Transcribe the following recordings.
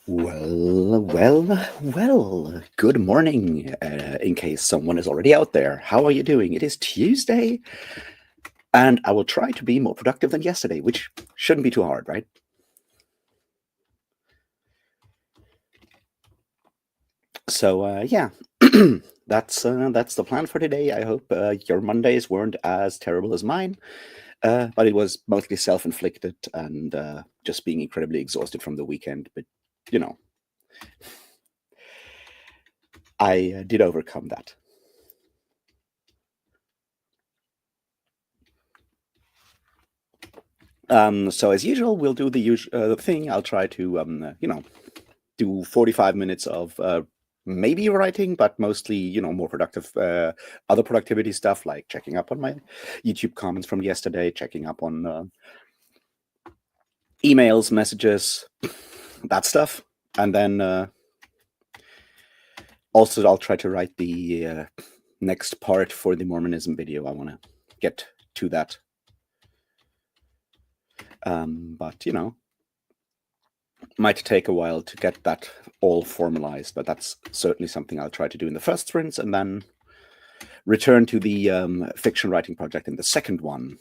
Well. Good morning, in case someone is already out there. How are you doing? It is Tuesday, and I will try to be more productive than yesterday, which shouldn't be too hard, right? So, yeah, that's the plan for today. I hope your Mondays weren't as terrible as mine, but it was mostly self-inflicted and just being incredibly exhausted from the weekend. But you know, I did overcome that. So as usual, we'll do the usual thing. I'll try to, do 45 minutes of maybe writing, but mostly, more productive, other productivity stuff like checking up on my YouTube comments from yesterday, checking up on emails, messages, that stuff. And then also I'll try to write the next part for the Mormonism video. I want to get to that. But, might take a while to get that all formalized, but that's certainly something I'll try to do in the first sprints and then return to the fiction writing project in the second one.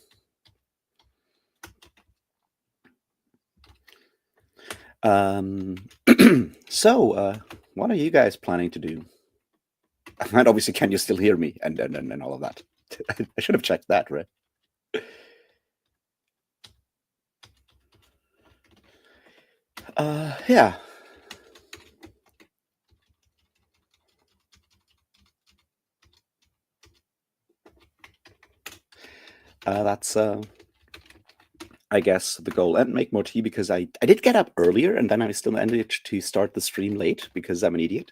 So, what are you guys planning to do? And obviously, can you still hear me and all of that? I should have checked that, right? Yeah. That's I guess the goal, and make more tea because I did get up earlier and then I still ended to start the stream late because I'm an idiot.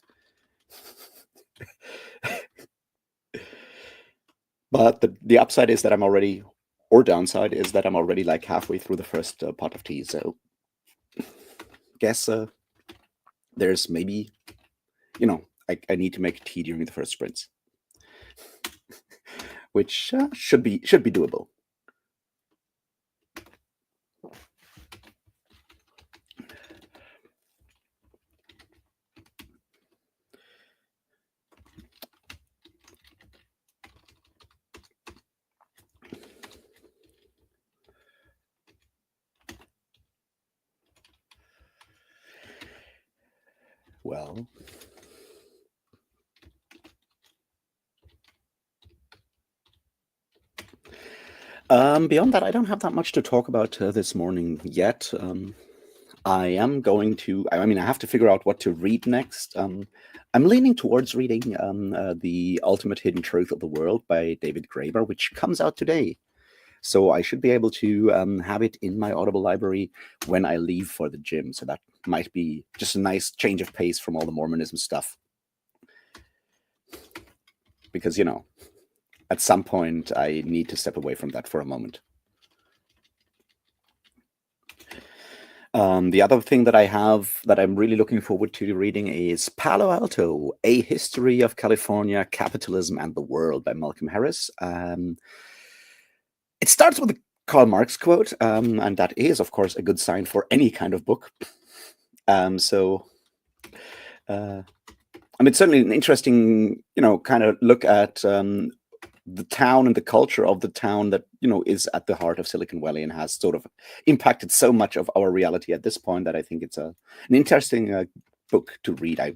But the upside is that I'm already, or downside is that I'm already like halfway through the first pot of tea. So, guess there's maybe, I need to make tea during the first sprints, which should be doable. Well, beyond that, I don't have that much to talk about this morning yet. I am going to, I mean, I have to figure out what to read next. I'm leaning towards reading The Ultimate Hidden Truth of the World by David Graeber, which comes out today. So I should be able to have it in my Audible library when I leave for the gym. So that might be just a nice change of pace from all the Mormonism stuff. Because, at some point I need to step away from that for a moment. The other thing that I have that I'm really looking forward to reading is Palo Alto, A History of California, Capitalism, and the World by Malcolm Harris. It starts with a Karl Marx quote, and that is, of course, a good sign for any kind of book. So, it's certainly an interesting, kind of look at the town and the culture of the town that is at the heart of Silicon Valley and has sort of impacted so much of our reality at this point that I think it's an interesting book to read. I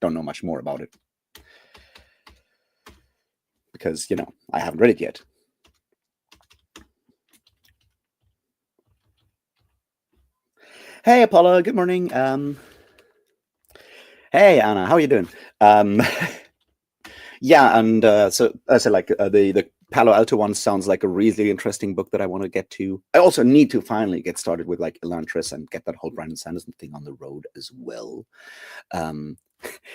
don't know much more about it because I haven't read it yet. Hey Apollo, good morning. Hey Anna, how are you doing? Yeah, and so I said, like the Palo Alto one sounds like a really interesting book that I want to get to. I also need to finally get started with like Elantris and get that whole Brandon Sanderson thing on the road as well.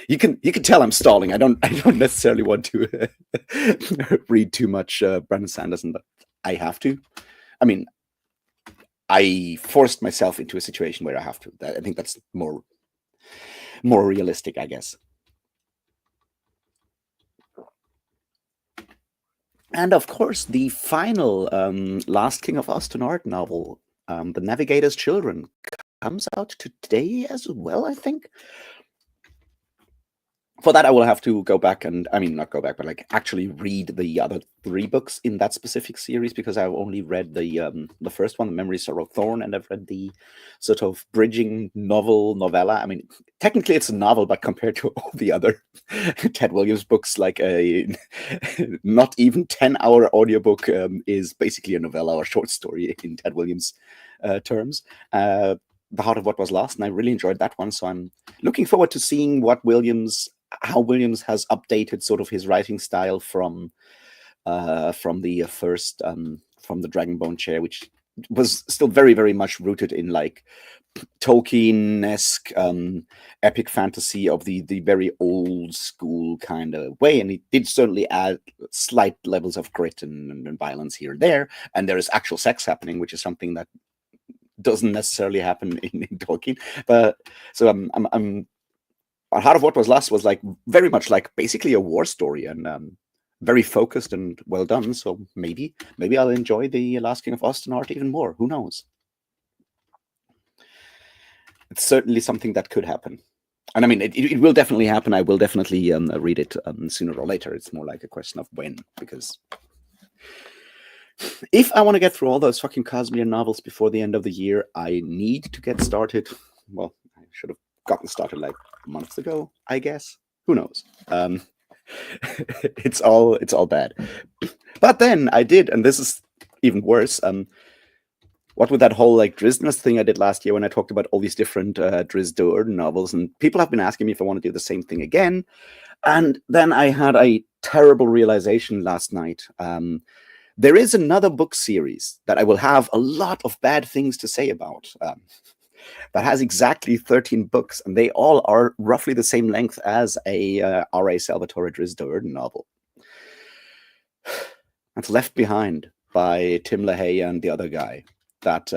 You can tell I'm stalling. I don't necessarily want to read too much Brandon Sanderson, but I have to. I mean, I forced myself into a situation where I have to. I think that's more realistic, I guess. And of course, the final Last King of Ostenard novel, The Navigator's Children, comes out today as well, I think. For that, I will have to go back and, I mean, not go back, but like actually read the other 3 books in that specific series, because I've only read the first one, The Memories, Sorrow, Thorn, and I've read the sort of bridging novella. I mean, technically it's a novel, but compared to all the other Ted Williams books, like a not even 10-hour audiobook is basically a novella or short story in Ted Williams terms. The Heart of What Was Lost, and I really enjoyed that one. So I'm looking forward to seeing how Williams has updated sort of his writing style from the first from the Dragonbone Chair, which was still very, very much rooted in like Tolkien-esque epic fantasy of the very old school kind of way, and he did certainly add slight levels of grit and violence here and there, and there is actual sex happening, which is something that doesn't necessarily happen in Tolkien. But so I'm Heart of What Was Lost was like very much like basically a war story, and very focused and well done. So maybe I'll enjoy the Last King of Ostenart even more. Who knows? It's certainly something that could happen. And I mean, it will definitely happen. I will definitely read it sooner or later. It's more like a question of when, because if I want to get through all those fucking Cosmere novels before the end of the year, I need to get started. Well, I should have gotten started like months ago, I guess. Who knows? It's all bad. But then I did, and this is even worse. What with that whole like Drizzt thing I did last year when I talked about all these different Drizzt Do'Urden novels, and people have been asking me if I want to do the same thing again. And then I had a terrible realization last night. There is another book series that I will have a lot of bad things to say about. That has exactly 13 books, and they all are roughly the same length as a R.A. Salvatore Drizzt Do'Urden novel. That's Left Behind by Tim LaHaye and the other guy. That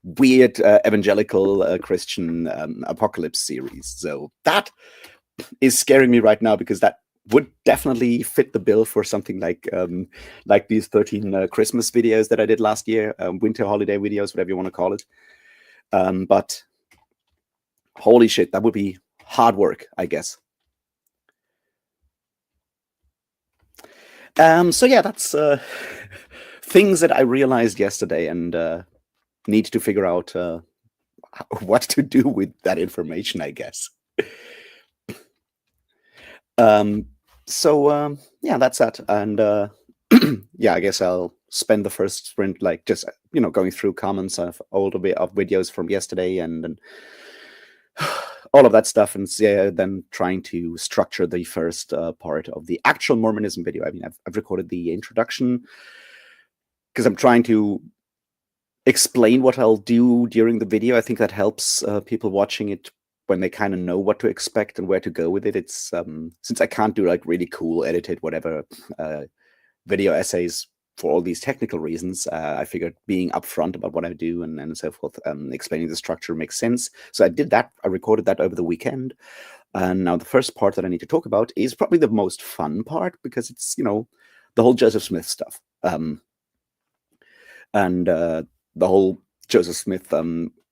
weird evangelical Christian apocalypse series. So that is scaring me right now, because that would definitely fit the bill for something like these 13 Christmas videos that I did last year, winter holiday videos, whatever you want to call it. But holy shit, that would be hard work, I guess. So yeah, that's things that I realized yesterday, and need to figure out what to do with that information, I guess. So yeah, that's that. And yeah, I guess I'll spend the first sprint like just going through comments of older bit of videos from yesterday, and all of that stuff, and then trying to structure the first part of the actual Mormonism video. I mean, I've recorded the introduction because I'm trying to explain what I'll do during the video. I think that helps people watching it when they kind of know what to expect and where to go with it. It's since I can't do like really cool edited whatever video essays for all these technical reasons, I figured being upfront about what I do and so forth, explaining the structure makes sense. So I did that. I recorded that over the weekend. And now the first part that I need to talk about is probably the most fun part, because it's, the whole Joseph Smith stuff. And the whole Joseph Smith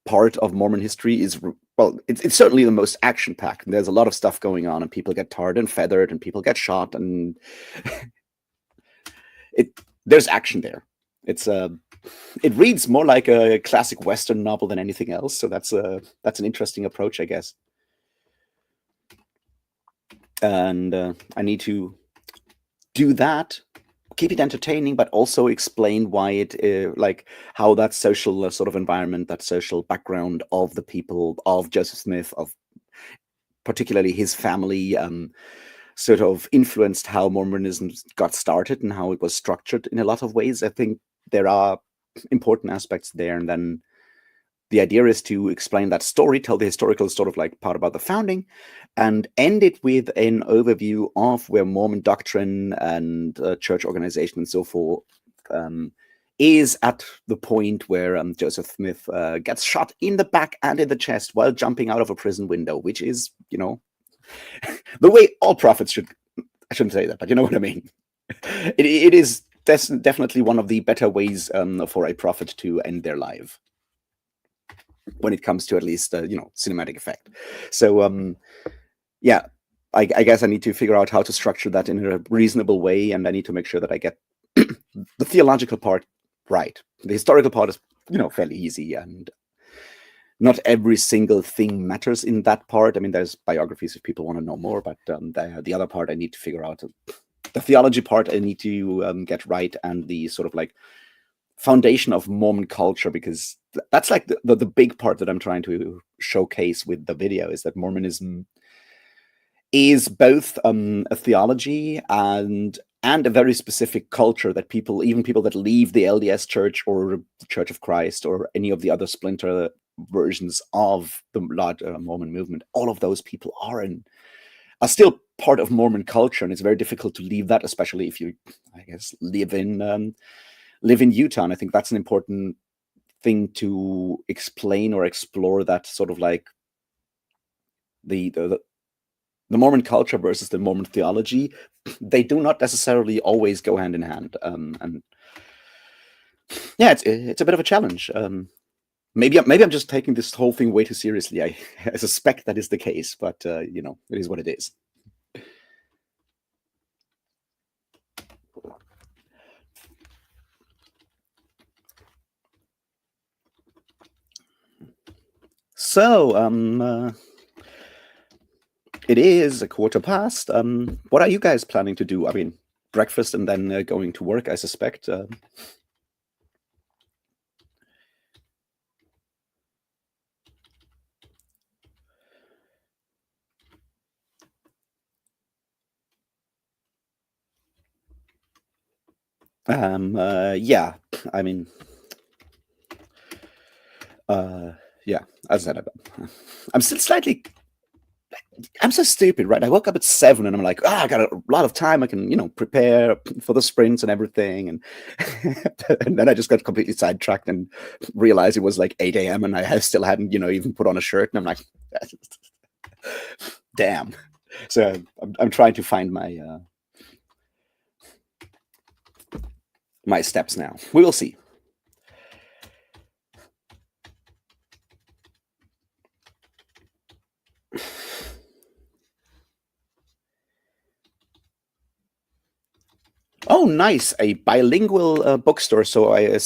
part of Mormon history is, well, it's certainly the most action-packed. There's a lot of stuff going on, and people get tarred and feathered, and people get shot, and there's action there. It reads more like a classic Western novel than anything else, so that's an interesting approach, I guess. And I need to do that, keep it entertaining, but also explain why it, like how that social sort of environment, that social background of the people of Joseph Smith, of particularly his family, sort of influenced how Mormonism got started and how it was structured in a lot of ways. I think there are important aspects there. And then the idea is to explain that story, tell the historical sort of like part about the founding, and end it with an overview of where Mormon doctrine and church organization and so forth is at the point where Joseph Smith gets shot in the back and in the chest while jumping out of a prison window, which is, the way all prophets should. I shouldn't say that, but you know what I mean. It is definitely one of the better ways for a prophet to end their life. when it comes to at least cinematic effect. So yeah, I guess I need to figure out how to structure that in a reasonable way, and I need to make sure that I get the theological part right. The historical part is fairly easy, and not every single thing matters in that part. I mean, there's biographies if people want to know more, but the other part I need to figure out. The theology part I need to get right, and the sort of like foundation of Mormon culture, because that's like the big part that I'm trying to showcase with the video, is that Mormonism is both a theology and a very specific culture that even people that leave the LDS Church or the Church of Christ or any of the other splinter versions of the larger Mormon movement, all of those people are still part of Mormon culture, and it's very difficult to leave that, especially if you, I guess, live in Utah. And I think that's an important thing to explain or explore, that sort of like the Mormon culture versus the Mormon theology. They do not necessarily always go hand in hand, and yeah, it's a bit of a challenge. Maybe I'm just taking this whole thing way too seriously. I suspect that is the case, but it is what it is. So it is 1:15. What are you guys planning to do? I mean, breakfast and then going to work, I suspect. Yeah, I mean, yeah, as I said, I'm still slightly. I'm so stupid, right? I woke up at 7 and I'm like, I got a lot of time. I can, prepare for the sprints and everything. And, and then I just got completely sidetracked and realized it was like 8 a.m. and I still hadn't, even put on a shirt. And I'm like, damn. So I'm trying to find my steps now. We will see. Oh, nice. A bilingual bookstore. So I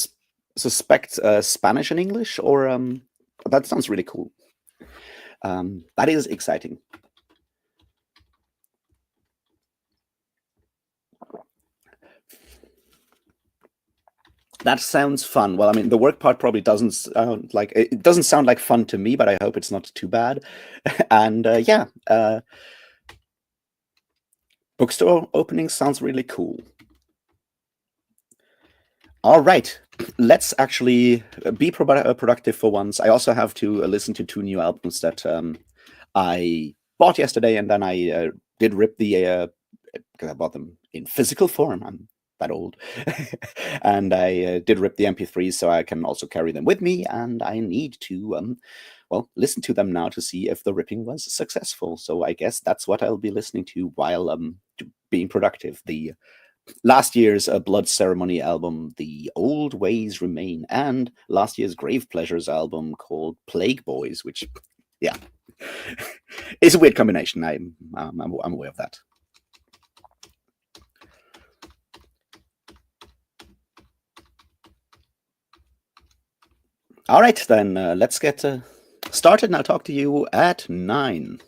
suspect Spanish and English, or that sounds really cool. That is exciting. That sounds fun. Well, I mean, the work part probably doesn't sound like it doesn't sound like fun to me, but I hope it's not too bad. And yeah, bookstore opening sounds really cool. All right, let's actually be productive for once. I also have to listen to 2 new albums that I bought yesterday, and then I did rip the because I bought them in physical form. I'm that old, and I did rip the MP3s, so I can also carry them with me. And I need to listen to them now to see if the ripping was successful. So I guess that's what I'll be listening to while being productive. The last year's Blood Ceremony album, The Old Ways Remain, and last year's Grave Pleasures album called Plague Boys, which, yeah, is a weird combination. I'm aware of that. All right, then let's get started, and I'll talk to you at 9.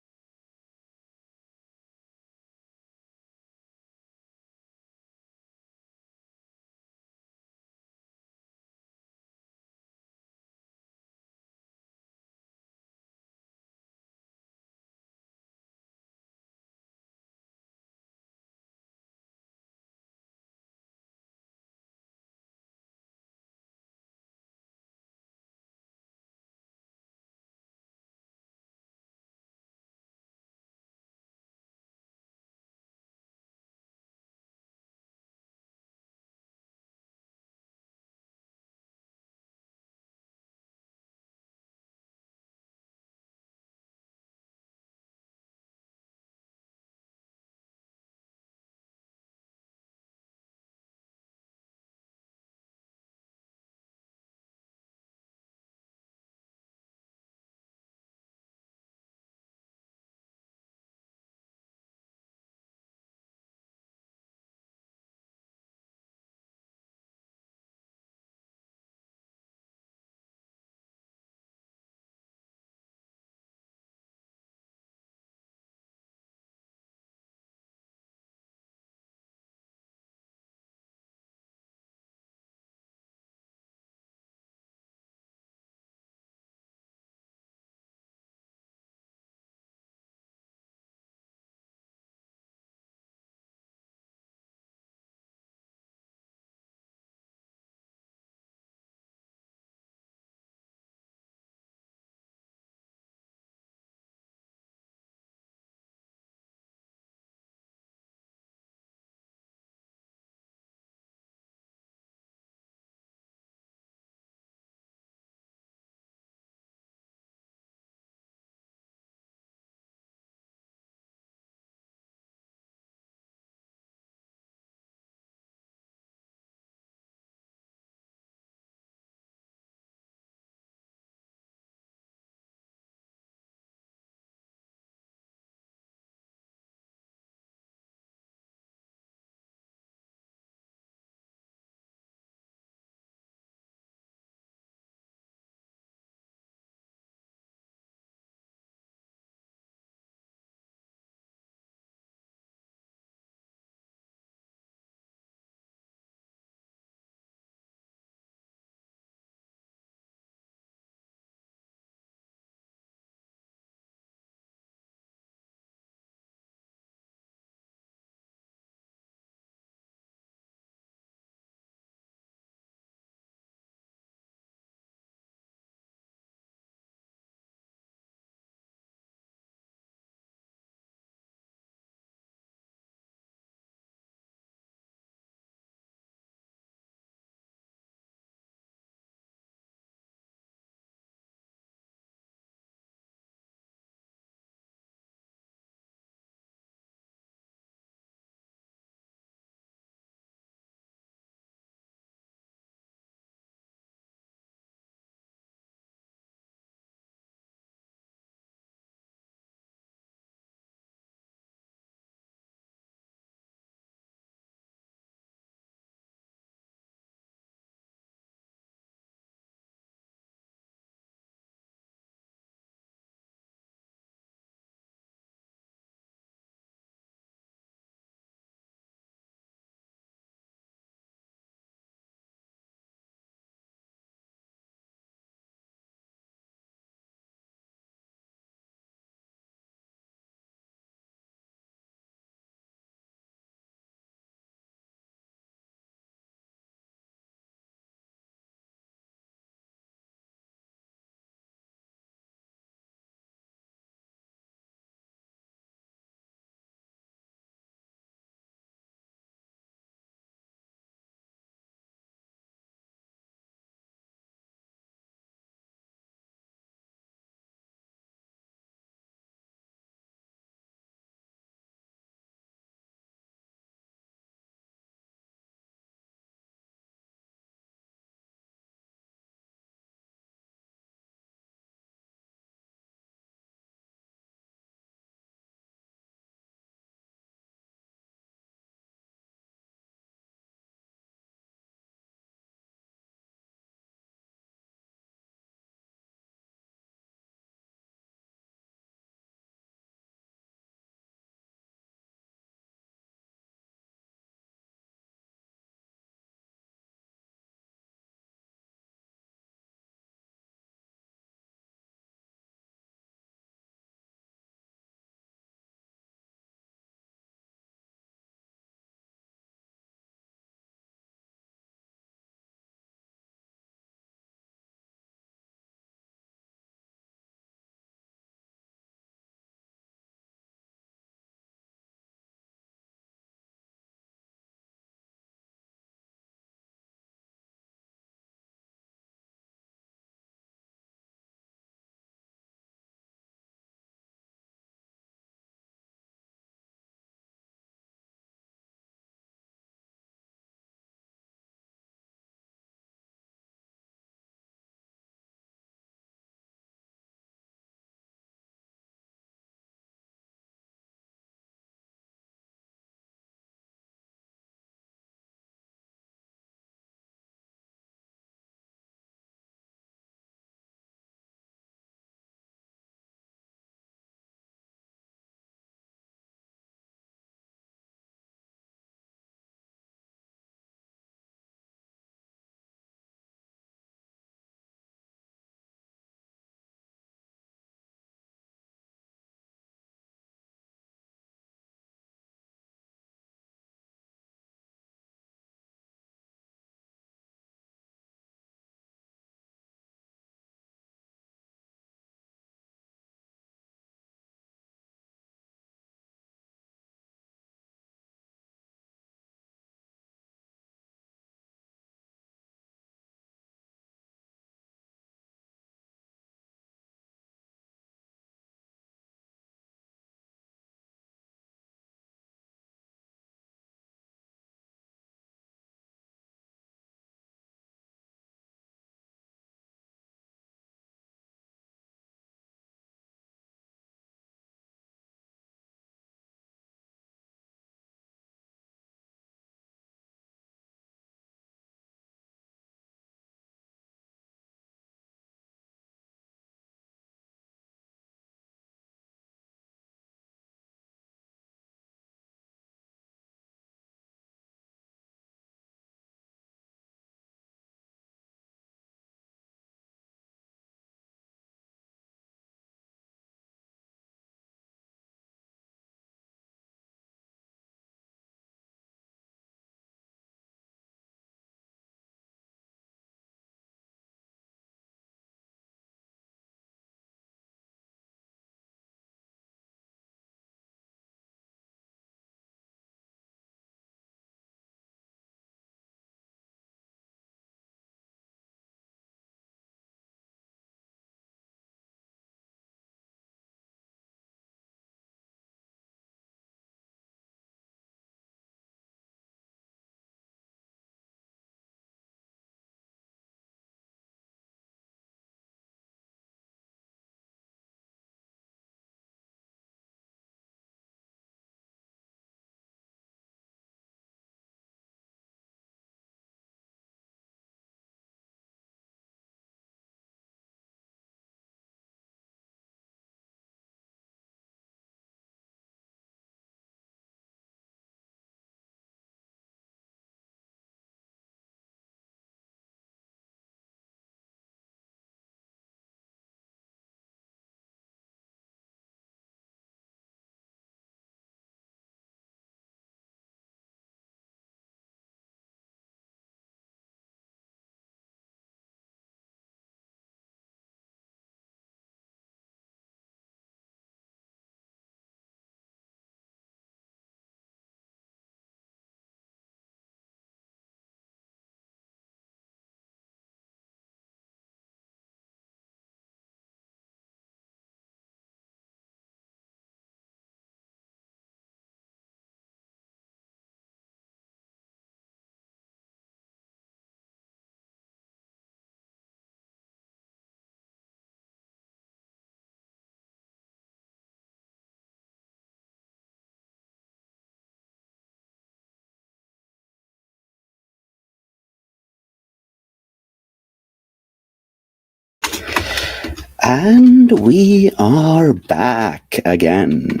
And we are back again.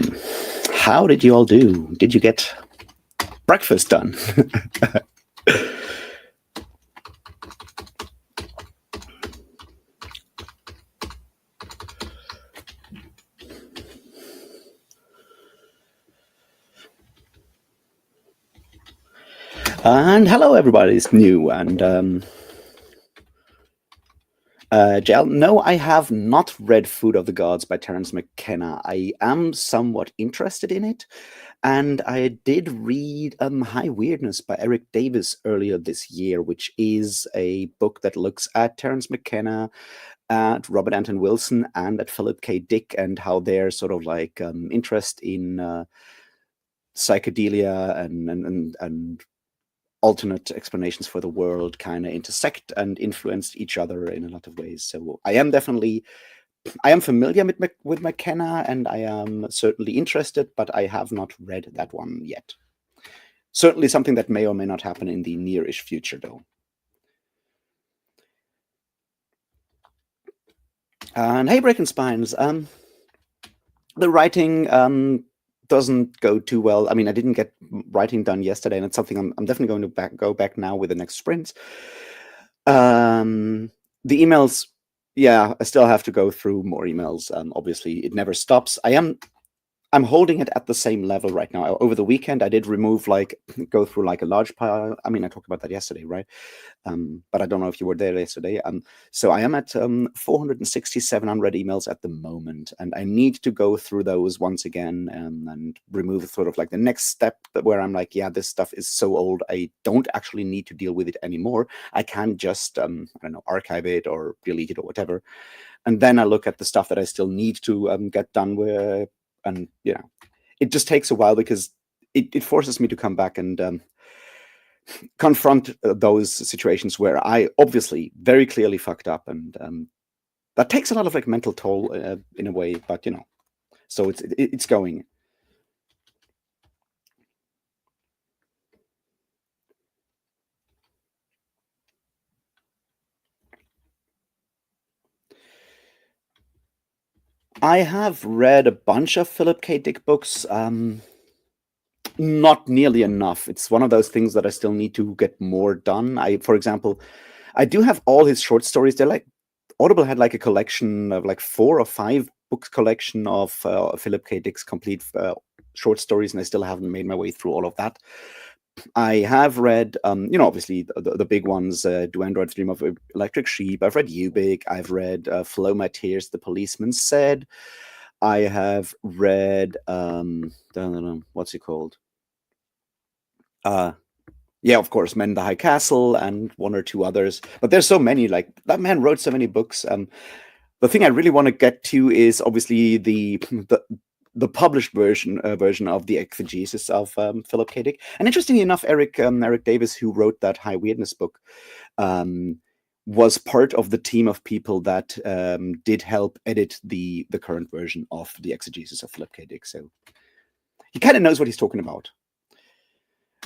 How did you all do? Did you get breakfast done? And hello, everybody's new. And Jel, no, I have not read Food of the Gods by Terence McKenna. I am somewhat interested in it. And I did read High Weirdness by Eric Davis earlier this year, which is a book that looks at Terence McKenna, at Robert Anton Wilson, and at Philip K. Dick, and how their sort of like interest in psychedelia and alternate explanations for the world kind of intersect and influenced each other in a lot of ways. So I am familiar with McKenna, and I am certainly interested, but I have not read that one yet. Certainly something that may or may not happen in the nearish future, though. And hey, Breaking Spines, the writing doesn't go too well. I mean, I didn't get writing done yesterday, and it's something I'm definitely going to go back now with the next sprints. The emails, yeah, I still have to go through more emails. Obviously, it never stops. I'm holding it at the same level right now. Over the weekend, I did go through like a large pile. I mean, I talked about that yesterday, right? But I don't know if you were there yesterday. So I am at 467 unread emails at the moment, and I need to go through those once again and remove sort of like the next step where I'm like, yeah, this stuff is so old, I don't actually need to deal with it anymore. I can just, I don't know, archive it or delete it or whatever. And then I look at the stuff that I still need to get done with, and it just takes a while because it forces me to come back and confront those situations where I obviously very clearly fucked up, and that takes a lot of like mental toll in a way. But so it's going. I have read a bunch of Philip K. Dick books. Not nearly enough. It's one of those things that I still need to get more done. For example, I do have all his short stories. They're like Audible had like a collection of like 4 or 5 books collection of Philip K. Dick's complete short stories, and I still haven't made my way through all of that. I have read, obviously the big ones, Do Androids Dream of Electric Sheep? I've read Ubik. I've read Flow My Tears, The Policeman Said. I have read, what's it called? Yeah, of course, Men in the High Castle and 1 or 2 others. But there's so many, like, that man wrote so many books. The thing I really want to get to is obviously the published version of the exegesis of Philip K. Dick. And interestingly enough, Eric Davis, who wrote that High Weirdness book, was part of the team of people that did help edit the current version of the exegesis of Philip K. Dick. So he kind of knows what he's talking about.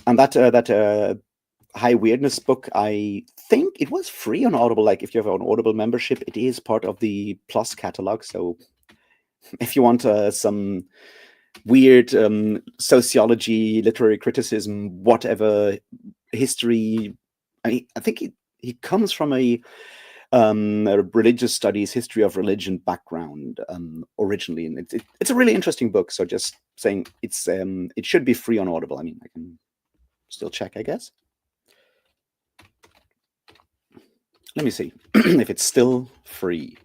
And that High Weirdness book, I think it was free on Audible. Like, if you have an Audible membership, it is part of the Plus catalog. So if you want some weird sociology, literary criticism, whatever, history, I think he comes from a religious studies, history of religion background originally, and it's a really interesting book. So just saying, it should be free on Audible. I mean, I can still check, I guess. Let me see if it's still free.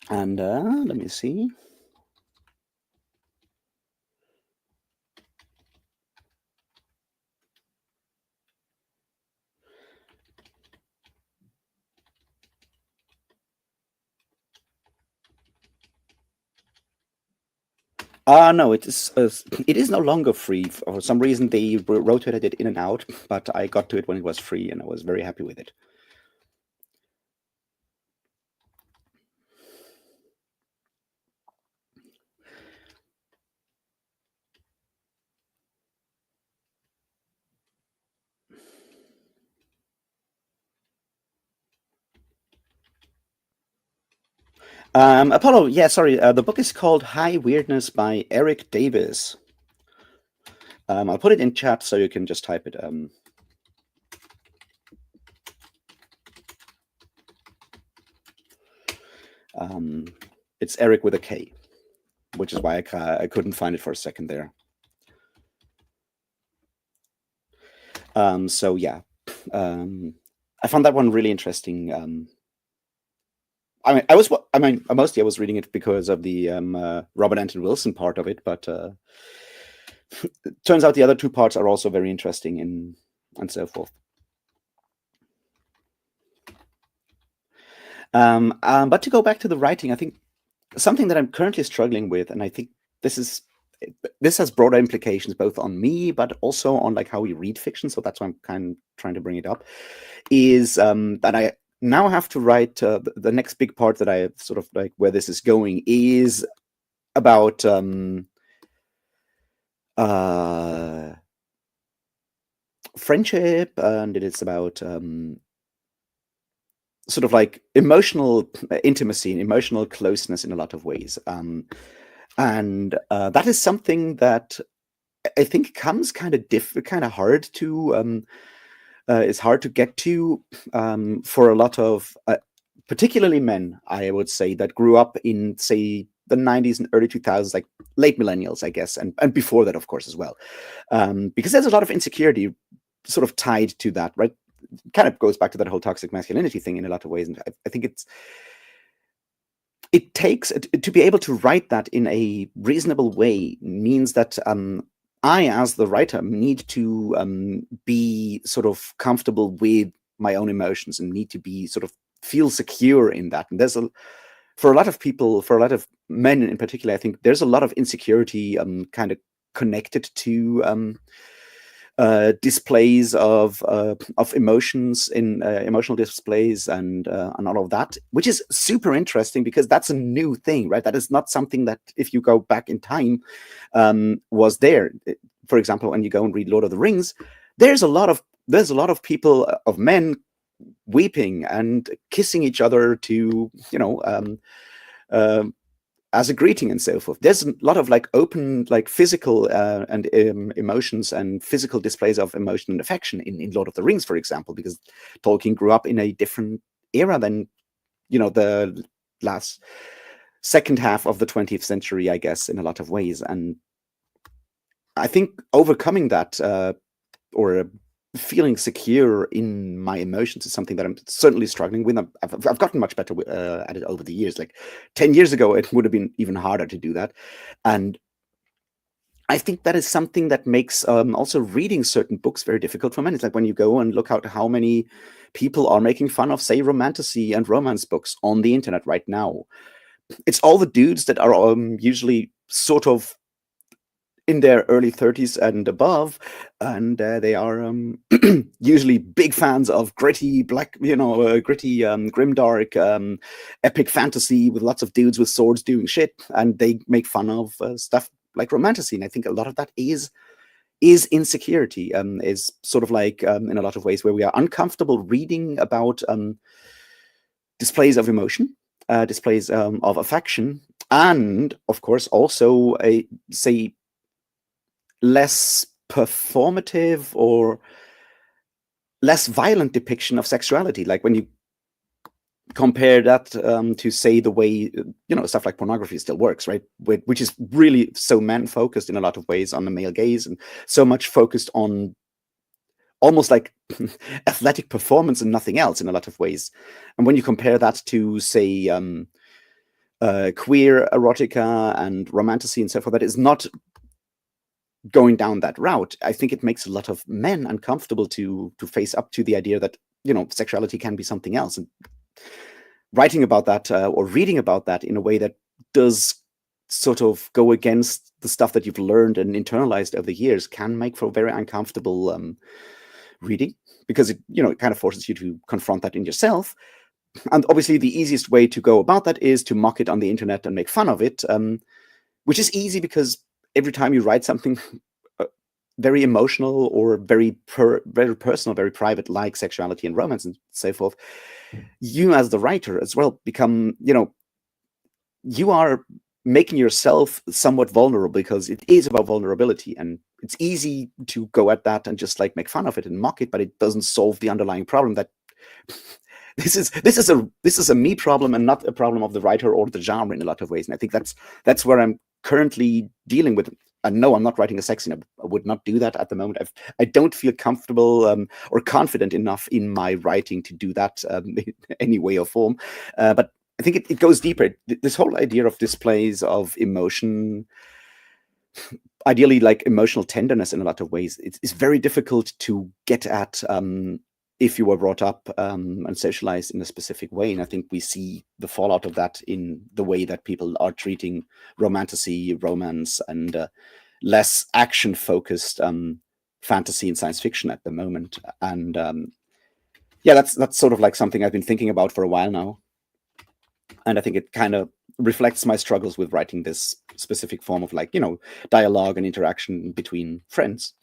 And let me see. No, it is no longer free. For some reason, they rotated it in and out, but I got to it when it was free, and I was very happy with it. Apollo, yeah, sorry. The book is called High Weirdness by Eric Davis. I'll put it in chat so you can just type it. It's Eric with a K, which is why I couldn't find it for a second there. So yeah, I found that one really interesting. Mostly I was reading it because of the Robert Anton Wilson part of it, but it turns out the other two parts are also very interesting and so forth. But to go back to the writing, I think something that I'm currently struggling with, and I think this has broader implications both on me, but also on like how we read fiction. So that's why I'm kind of trying to bring it up. Is that I now have to write the next big part that I sort of like where this is going is about friendship, and it is about sort of like emotional intimacy and emotional closeness in a lot of ways. And that is something that I think comes kind of hard to is hard to get to for a lot of particularly men, I would say, that grew up in, say, the 90s and early 2000s, like late millennials, I guess, and before that, of course, as well. Because there's a lot of insecurity sort of tied to that, right? It kind of goes back to that whole toxic masculinity thing in a lot of ways. And I think it takes to be able to write that in a reasonable way means that I, as the writer, need to be sort of comfortable with my own emotions and need to be sort of feel secure in that. And for a lot of people, for a lot of men in particular, I think there's a lot of insecurity kind of connected to displays of emotions in emotional displays and all of that, which is super interesting because that's a new thing, right? That is not something that, if you go back in time, was there. For example, when you go and read Lord of the Rings, there's a lot of people, of men, weeping and kissing each other to as a greeting and so forth. There's a lot of like open, like physical and emotions and physical displays of emotion and affection in Lord of the Rings, for example, because Tolkien grew up in a different era than the last second half of the 20th century, I guess, in a lot of ways. And I think overcoming that or feeling secure in my emotions is something that I'm certainly struggling with. I've gotten much better at it over the years. Like 10 years ago, it would have been even harder to do that. And I think that is something that makes also reading certain books very difficult for men. It's like when you go and look out how many people are making fun of, say, romantasy and romance books on the internet right now. It's all the dudes that are usually sort of in their early 30s and above, and they are usually big fans of gritty grimdark epic fantasy with lots of dudes with swords doing shit, and they make fun of stuff like romantasy. And I think a lot of that is insecurity, is sort of like in a lot of ways where we are uncomfortable reading about displays of emotion, displays of affection, and of course also a, say, less performative or less violent depiction of sexuality. Like when you compare that to, say, the way stuff like pornography still works, right? Which is really so man focused in a lot of ways on the male gaze, and so much focused on almost like athletic performance and nothing else in a lot of ways. And when you compare that to, say, queer erotica and romantasy and so forth, that is not going down that route, I think it makes a lot of men uncomfortable to face up to the idea that sexuality can be something else. And writing about that or reading about that in a way that does sort of go against the stuff that you've learned and internalized over the years can make for very uncomfortable reading, because it it kind of forces you to confront that in yourself. And obviously the easiest way to go about that is to mock it on the internet and make fun of it, which is easy because every time you write something very emotional or very personal, very private, like sexuality and romance and so forth, you as the writer as well become, you are making yourself somewhat vulnerable, because it is about vulnerability, and it's easy to go at that and just like make fun of it and mock it, but it doesn't solve the underlying problem that this is a me problem and not a problem of the writer or the genre in a lot of ways. And I think that's where I'm currently dealing with. And no, I'm not writing a sex scene. I would not do that at the moment. I don't feel comfortable or confident enough in my writing to do that in any way or form. But I think it goes deeper. This whole idea of displays of emotion, ideally like emotional tenderness in a lot of ways, it's very difficult to get at if you were brought up and socialized in a specific way. And I think we see the fallout of that in the way that people are treating romantasy, romance, and less action-focused fantasy and science fiction at the moment. And yeah, that's sort of like something I've been thinking about for a while now. And I think it kind of reflects my struggles with writing this specific form of like, dialogue and interaction between friends.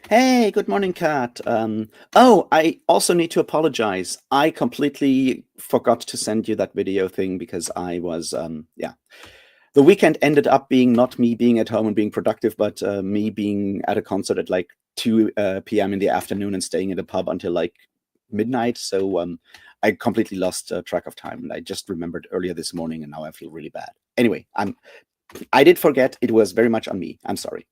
Hey, good morning, Kat. Oh, I also need to apologize. I completely forgot to send you that video thing because I was, yeah. The weekend ended up being not me being at home and being productive, but me being at a concert at like 2 p.m. in the afternoon and staying in the pub until like midnight. So I completely lost track of time, and I just remembered earlier this morning, and now I feel really bad. Anyway, I did forget. It was very much on me. I'm sorry.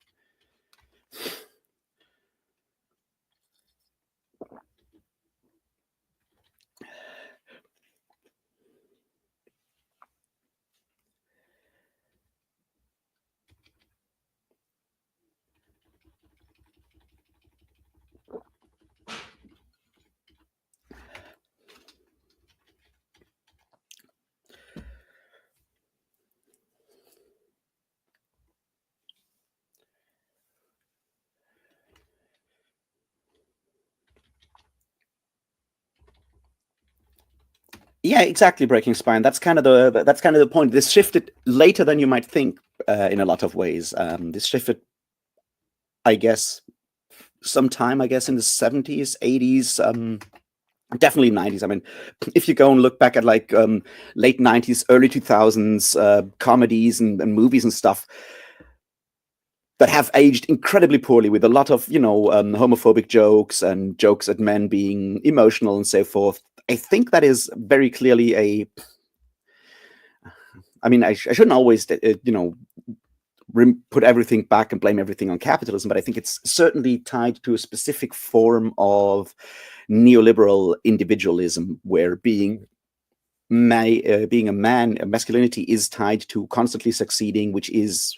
Yeah, exactly. Breaking spine. That's kind of the point. This shifted later than you might think in a lot of ways. This shifted, I guess, sometime, I guess, in the 70s, 80s, definitely 90s. I mean, if you go and look back at like late 90s, early 2000s comedies and movies and stuff that have aged incredibly poorly, with a lot of, homophobic jokes and jokes at men being emotional and so forth. I think that is very clearly I mean, I shouldn't always, put everything back and blame everything on capitalism, but I think it's certainly tied to a specific form of neoliberal individualism, where being a man, masculinity is tied to constantly succeeding, which is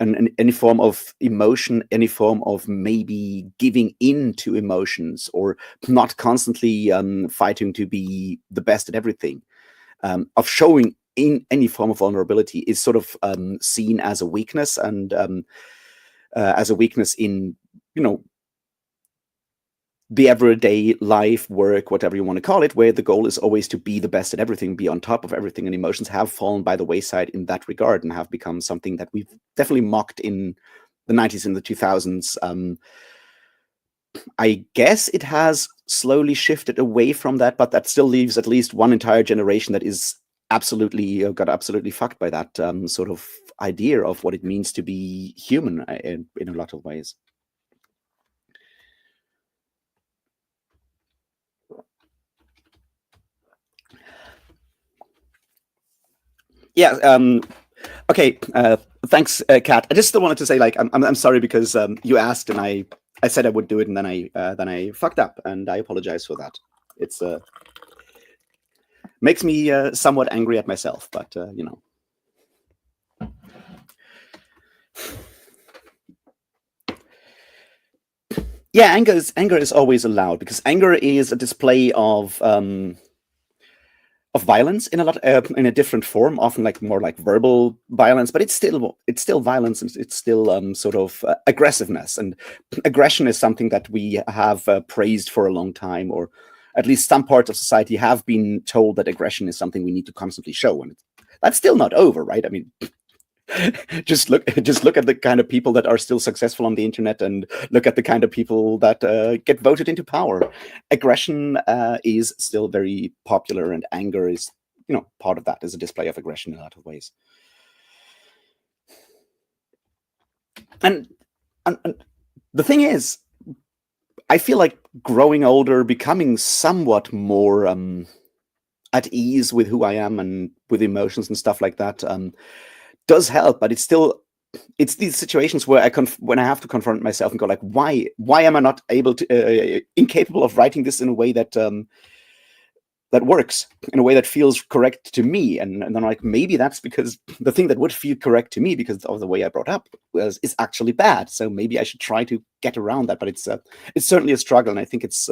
any form of emotion, any form of maybe giving in to emotions, or not constantly fighting to be the best at everything, of showing in any form of vulnerability is sort of seen as a weakness, and as a weakness in, the everyday life, work, whatever you want to call it, where the goal is always to be the best at everything, be on top of everything, and emotions have fallen by the wayside in that regard and have become something that we've definitely mocked in the 90s and the 2000s. I guess it has slowly shifted away from that, but that still leaves at least one entire generation that is absolutely got absolutely fucked by that sort of idea of what it means to be human in a lot of ways. Yeah. Okay. Thanks, Kat. I just still wanted to say, like, I'm sorry because you asked and I said I would do it, and then I fucked up, and I apologize for that. It's makes me somewhat angry at myself, but Yeah, anger is always allowed because anger is a display of violence in a lot in a different form, often like more like verbal violence, but it's still violence, and it's still sort of aggressiveness. And aggression is something that we have praised for a long time, or at least some parts of society have been told that aggression is something we need to constantly show, and that's still not over, right? I mean, just look at the kind of people that are still successful on the internet, and look at the kind of people that get voted into power. Aggression is still very popular, and anger is, part of that, is a display of aggression in a lot of ways. And, and, and the thing is, I feel like growing older, becoming somewhat more at ease with who I am and with emotions and stuff like that, does help, but it's these situations where when I have to confront myself and go like, why am I not able to incapable of writing this in a way that works, in a way that feels correct to me. And then I'm like, maybe that's because the thing that would feel correct to me because of the way I brought up is actually bad. So maybe I should try to get around that. But it's certainly a struggle, and I think it's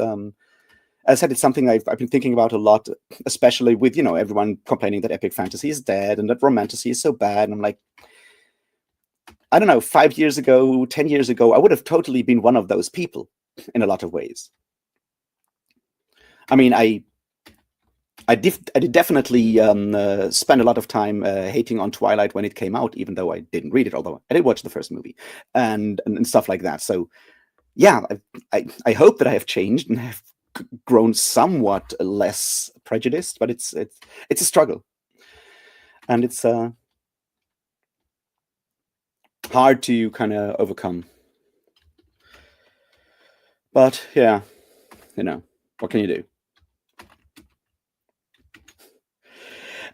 as I said, it's something I've been thinking about a lot, especially with everyone complaining that epic fantasy is dead and that romantasy is so bad. And I'm like, I don't know, 5 years ago, 10 years ago, I would have totally been one of those people in a lot of ways. I mean, I did definitely spend a lot of time hating on Twilight when it came out, even though I didn't read it, although I did watch the first movie and stuff like that. So yeah, I hope that I have changed and have grown somewhat less prejudiced, but it's a struggle, and it's hard to kind of overcome. But yeah, what can you do?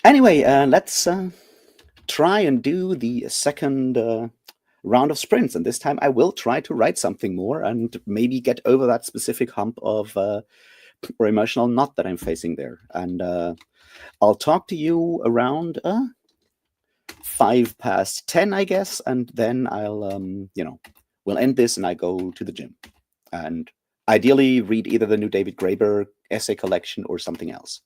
Anyway, let's try and do the second round of sprints. And this time I will try to write something more and maybe get over that specific hump of or emotional knot that I'm facing there. And I'll talk to you around 10:05, I guess. And then we'll end this and I go to the gym. And ideally read either the new David Graeber essay collection or something else.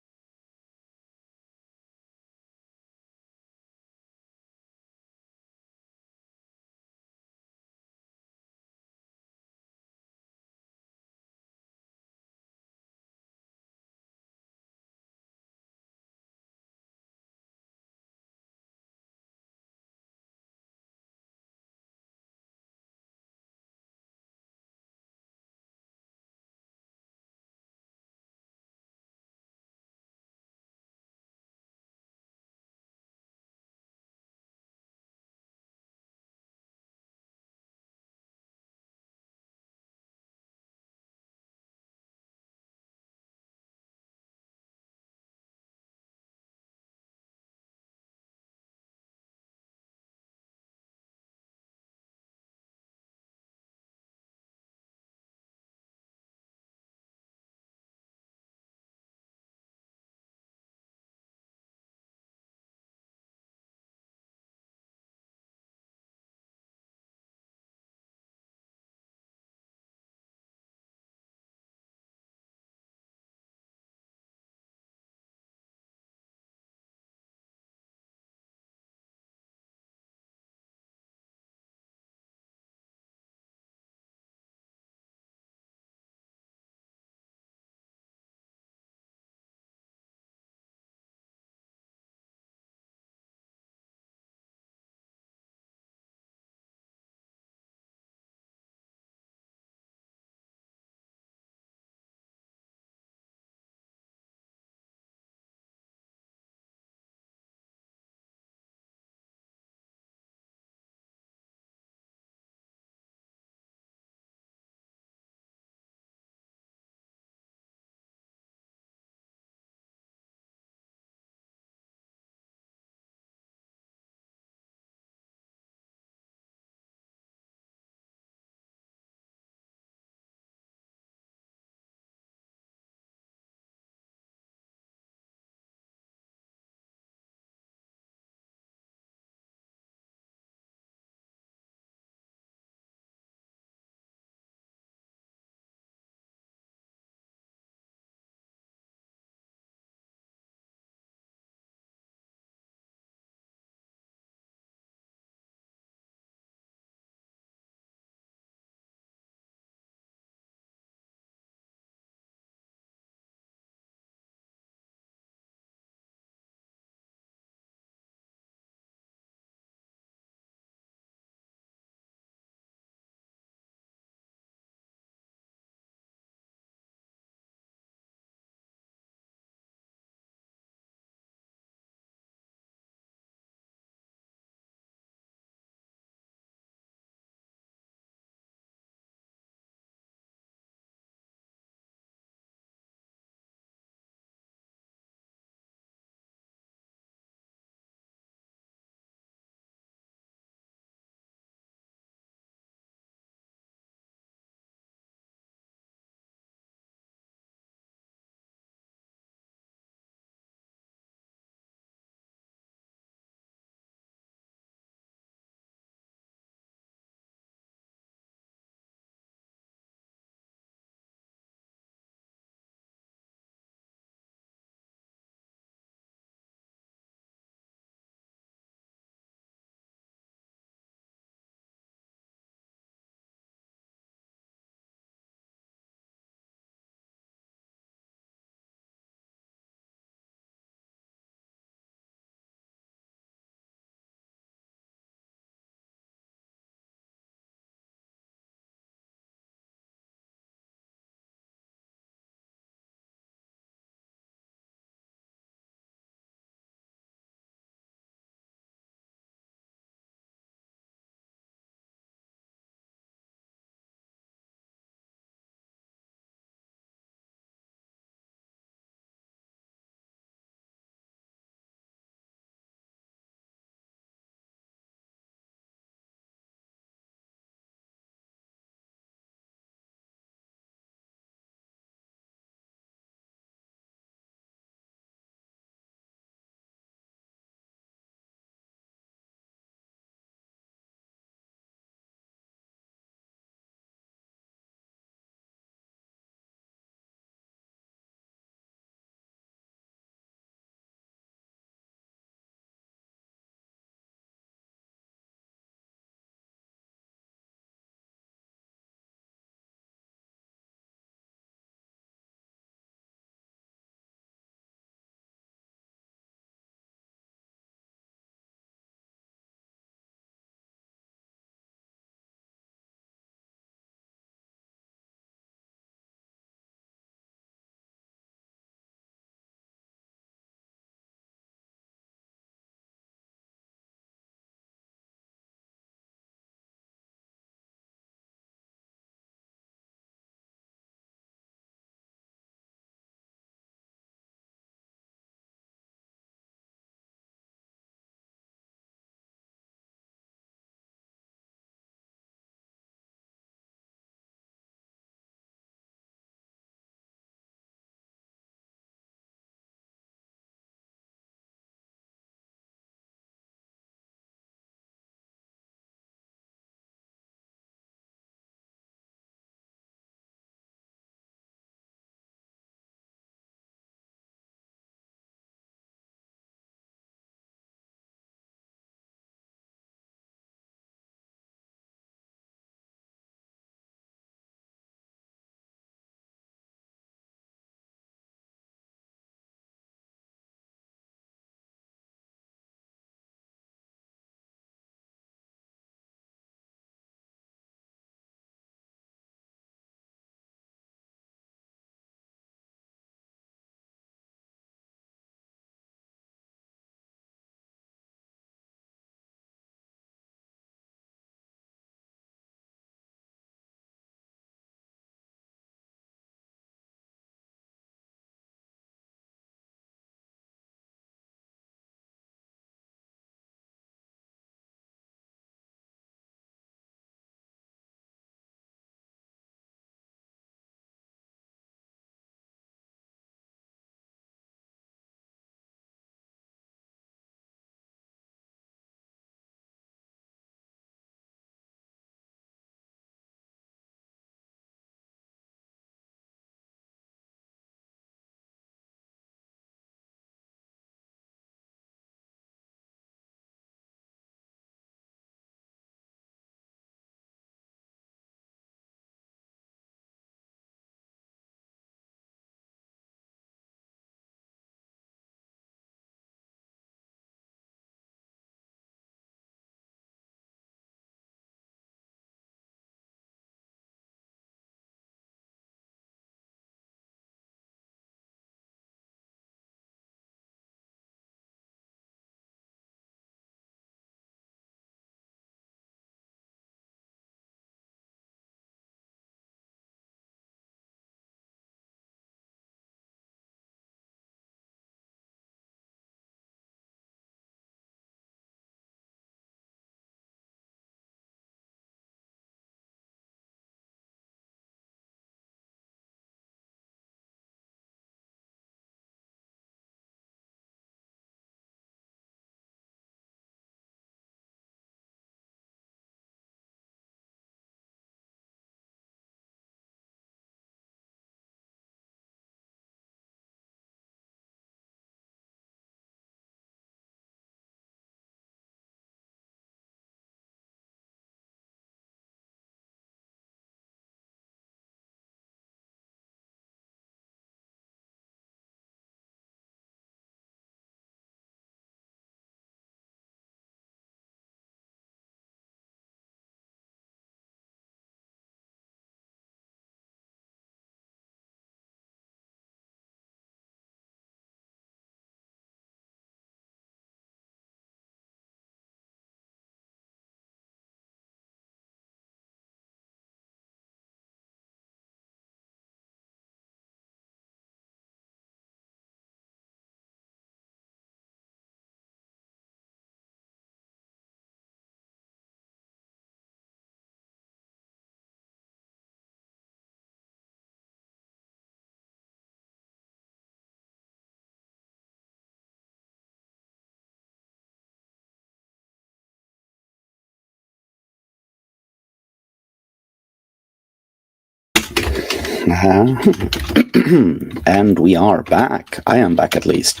And we are back. I am back at least.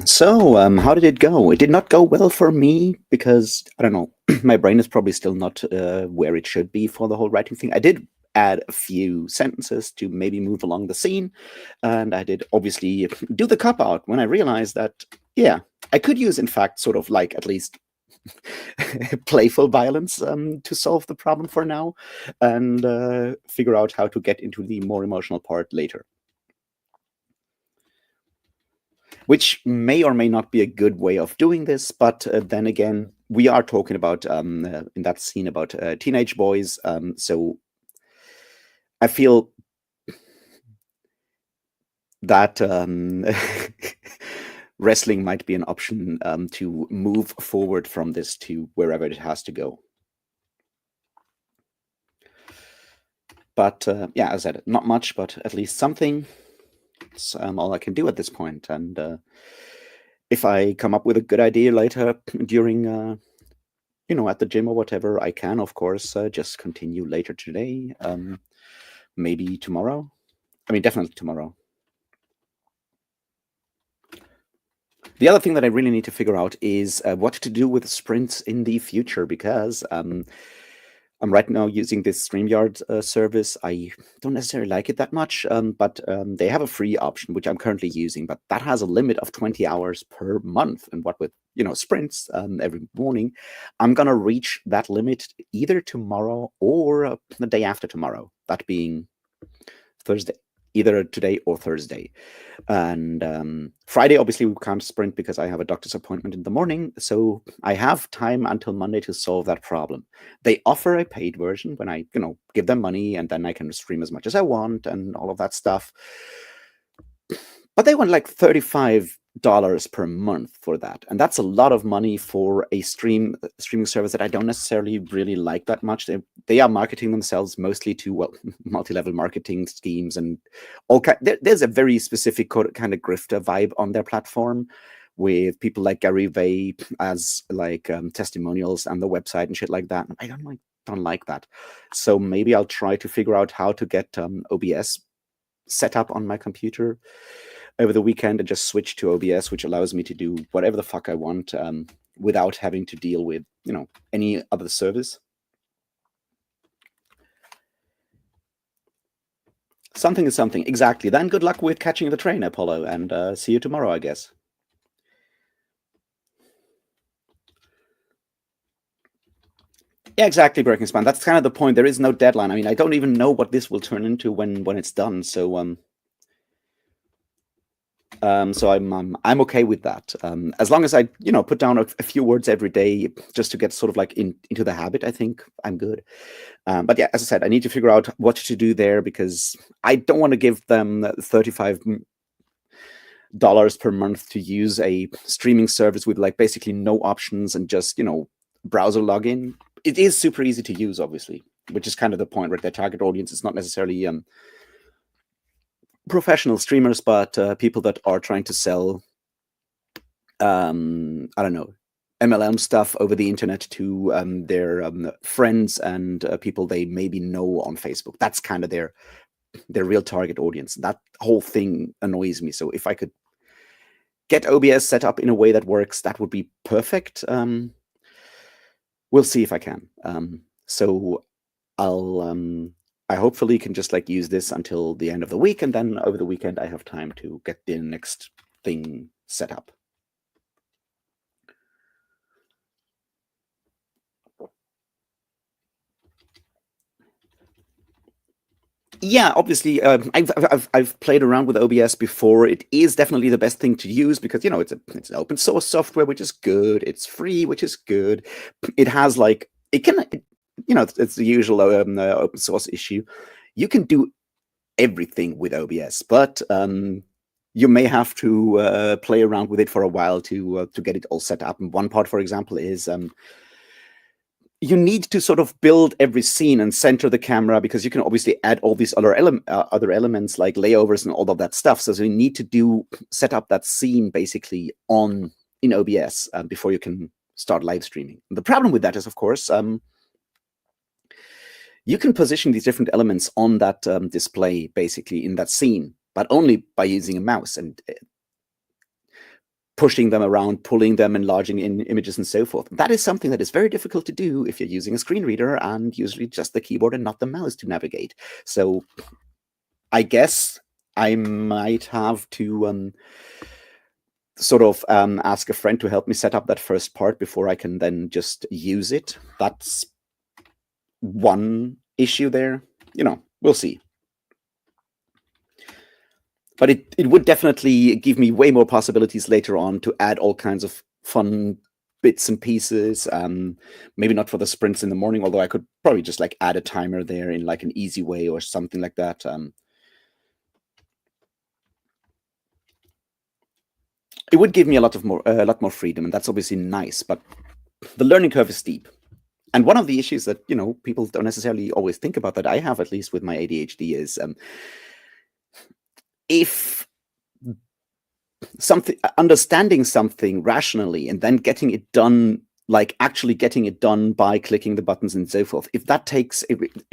So, how did it go? It did not go well for me because, I don't know, my brain is probably still not where it should be for the whole writing thing. I did add a few sentences to maybe move along the scene, and I did obviously do the cop out when I realized that, yeah, I could use, in fact, sort of like at least playful violence to solve the problem for now, and figure out how to get into the more emotional part later. Which may or may not be a good way of doing this, but then again, we are talking about in that scene about teenage boys, so I feel that wrestling might be an option to move forward from this to wherever it has to go. But yeah, as I said, not much, but at least something. It's all I can do at this point. And if I come up with a good idea later during, at the gym or whatever, I can, of course, just continue later today. Maybe tomorrow. I mean, definitely tomorrow. The other thing that I really need to figure out is what to do with sprints in the future, because I'm right now using this StreamYard service. I don't necessarily like it that much, but they have a free option, which I'm currently using, but that has a limit of 20 hours per month. And what with, sprints every morning, I'm going to reach that limit either tomorrow or the day after tomorrow, that being Thursday, either today or Thursday. And Friday, obviously, we can't sprint because I have a doctor's appointment in the morning. So I have time until Monday to solve that problem. They offer a paid version when I, give them money, and then I can stream as much as I want and all of that stuff. But they want like $35 per month for that. And that's a lot of money for a streaming service that I don't necessarily really like that much. They are marketing themselves mostly to, multi-level marketing schemes and all there's a very specific kind of grifter vibe on their platform, with people like Gary Vee as like testimonials and the website and shit like that. I don't like that. So maybe I'll try to figure out how to get OBS set up on my computer over the weekend and just switch to OBS, which allows me to do whatever the fuck I want without having to deal with, any other service. Something is something. Exactly. Then good luck with catching the train, Apollo, and see you tomorrow, I guess. Yeah, exactly, Breaking Span. That's kind of the point. There is no deadline. I mean, I don't even know what this will turn into when it's done. So I'm okay with that. As long as I, put down a few words every day just to get sort of like into the habit, I think I'm good. But yeah, as I said, I need to figure out what to do there, because I don't want to give them $35 per month to use a streaming service with like basically no options and just, browser login. It is super easy to use, obviously, which is kind of the point, right? Their target audience is not necessarily professional streamers, but people that are trying to sell, I don't know, MLM stuff over the internet to their friends and people they maybe know on Facebook. That's kind of their real target audience. That whole thing annoys me. So if I could get OBS set up in a way that works, that would be perfect. We'll see if I can. So I hopefully can just like use this until the end of the week, and then over the weekend I have time to get the next thing set up. Yeah, obviously, I've played around with OBS before. It is definitely the best thing to use because it's an open source software, which is good. It's free, which is good. It has like it's the usual open source issue. You can do everything with OBS, but you may have to play around with it for a while to get it all set up. And one part, for example, is you need to sort of build every scene and center the camera, because you can obviously add all these other elements like layovers and all of that stuff. So you need to set up that scene basically in OBS before you can start live streaming. The problem with that is, of course, you can position these different elements on that display, basically in that scene, but only by using a mouse and pushing them around, pulling them, enlarging in images and so forth. That is something that is very difficult to do if you're using a screen reader and usually just the keyboard and not the mouse to navigate. So I guess I might have to sort of ask a friend to help me set up that first part before I can then just use it. That's one issue there. We'll see. But it would definitely give me way more possibilities later on to add all kinds of fun bits and pieces. Maybe not for the sprints in the morning, although I could probably just like add a timer there in like an easy way or something like that. It would give me a lot more freedom, and that's obviously nice. But the learning curve is steep. And one of the issues that people don't necessarily always think about, that I have at least with my ADHD, is if understanding something rationally and then getting it done, like actually getting it done by clicking the buttons and so forth, if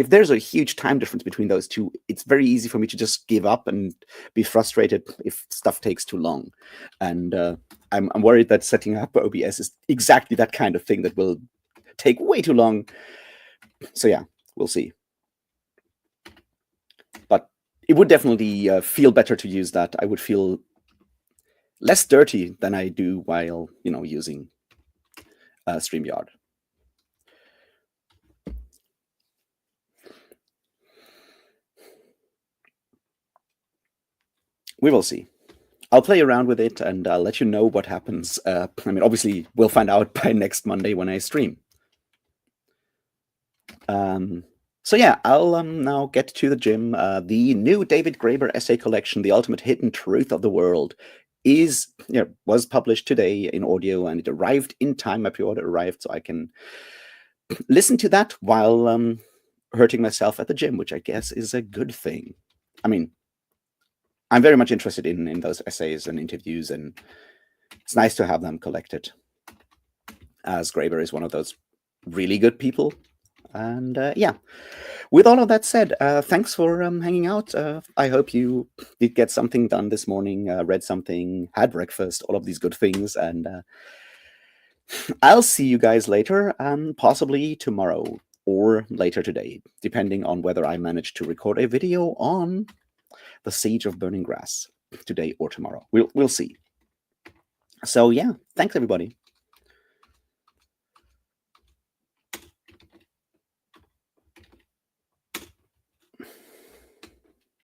there's a huge time difference between those two, it's very easy for me to just give up and be frustrated if stuff takes too long. And I'm worried that setting up OBS is exactly that kind of thing that will take way too long. So yeah, we'll see. But it would definitely feel better to use that. I would feel less dirty than I do while using StreamYard. We will see. I'll play around with it and I'll let you know what happens. I mean, obviously, we'll find out by next Monday when I stream. So yeah, I'll now get to the gym. The new David Graeber essay collection, The Ultimate Hidden Truth of the World, was published today in audio, and it arrived in time. My pre-order arrived, so I can listen to that while hurting myself at the gym, which I guess is a good thing. I mean, I'm very much interested in those essays and interviews, and it's nice to have them collected, as Graeber is one of those really good people. And yeah, with all of that said, thanks for hanging out. I hope you did get something done this morning, read something, had breakfast, all of these good things. And I'll see you guys later, possibly tomorrow or later today, depending on whether I manage to record a video on the Siege of Burning Grass today or tomorrow. We'll see. So yeah, thanks everybody.